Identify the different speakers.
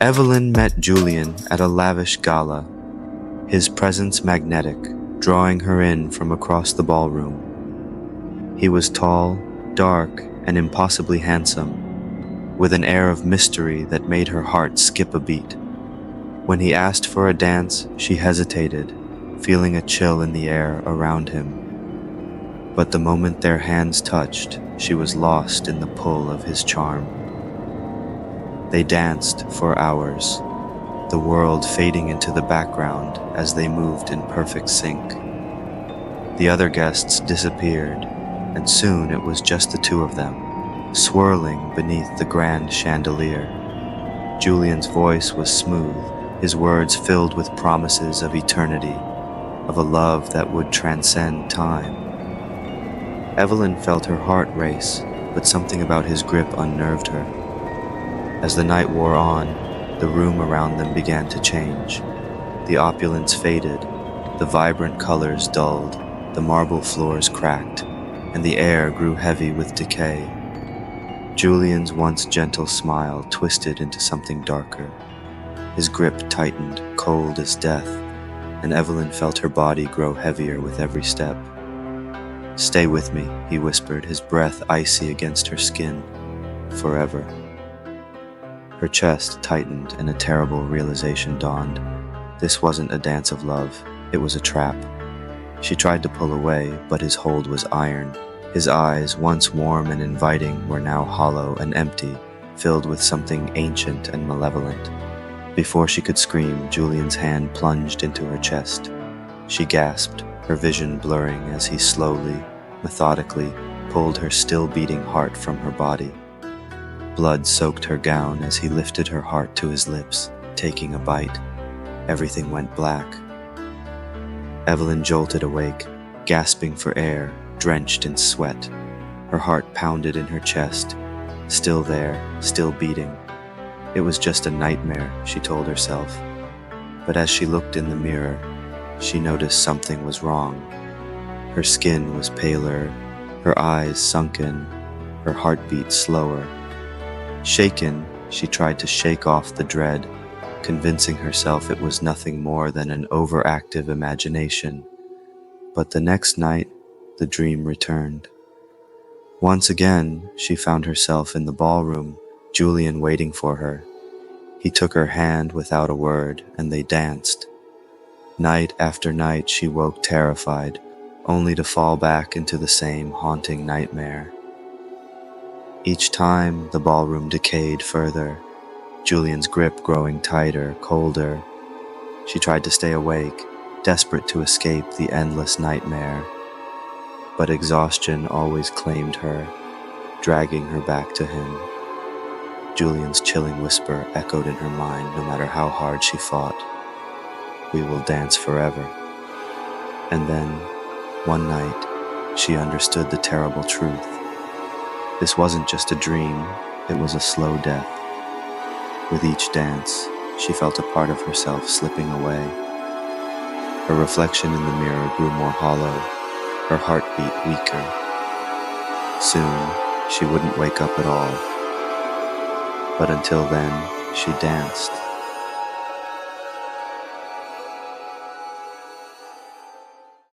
Speaker 1: Evelyn met Julian at a lavish gala, his presence magnetic, drawing her in from across the ballroom. He was tall, dark, and impossibly handsome, with an air of mystery that made her heart skip a beat. When he asked for a dance, she hesitated, feeling a chill in the air around him. But the moment their hands touched, she was lost in the pull of his charm. They danced for hours, the world fading into the background as they moved in perfect sync. The other guests disappeared, and soon it was just the two of them, swirling beneath the grand chandelier. Julian's voice was smooth, his words filled with promises of eternity, of a love that would transcend time. Evelyn felt her heart race, but something about his grip unnerved her. As the night wore on, the room around them began to change. The opulence faded, the vibrant colors dulled, the marble floors cracked, and the air grew heavy with decay. Julian's once gentle smile twisted into something darker. His grip tightened, cold as death, and Evelyn felt her body grow heavier with every step. "Stay with me," he whispered, his breath icy against her skin. "Forever." Her chest tightened and a terrible realization dawned. This wasn't a dance of love, it was a trap. She tried to pull away, but his hold was iron. His eyes, once warm and inviting, were now hollow and empty, filled with something ancient and malevolent. Before she could scream, Julian's hand plunged into her chest. She gasped, her vision blurring as he slowly, methodically, pulled her still-beating heart from her body. Blood soaked her gown as he lifted her heart to his lips, taking a bite. Everything went black. Evelyn jolted awake, gasping for air, drenched in sweat. Her heart pounded in her chest, still there, still beating. It was just a nightmare, she told herself. But as she looked in the mirror, she noticed something was wrong. Her skin was paler, her eyes sunken, her heartbeat slower. Shaken, she tried to shake off the dread, convincing herself it was nothing more than an overactive imagination. But the next night, the dream returned. Once again, she found herself in the ballroom, Julian waiting for her. He took her hand without a word, and they danced. Night after night, she woke terrified, only to fall back into the same haunting nightmare. Each time, the ballroom decayed further, Julian's grip growing tighter, colder. She tried to stay awake, desperate to escape the endless nightmare. But exhaustion always claimed her, dragging her back to him. Julian's chilling whisper echoed in her mind no matter how hard she fought. "We will dance forever." And then, one night, she understood the terrible truth. This wasn't just a dream, it was a slow death. With each dance, she felt a part of herself slipping away. Her reflection in the mirror grew more hollow, her heartbeat weaker. Soon, she wouldn't wake up at all. But until then, she danced.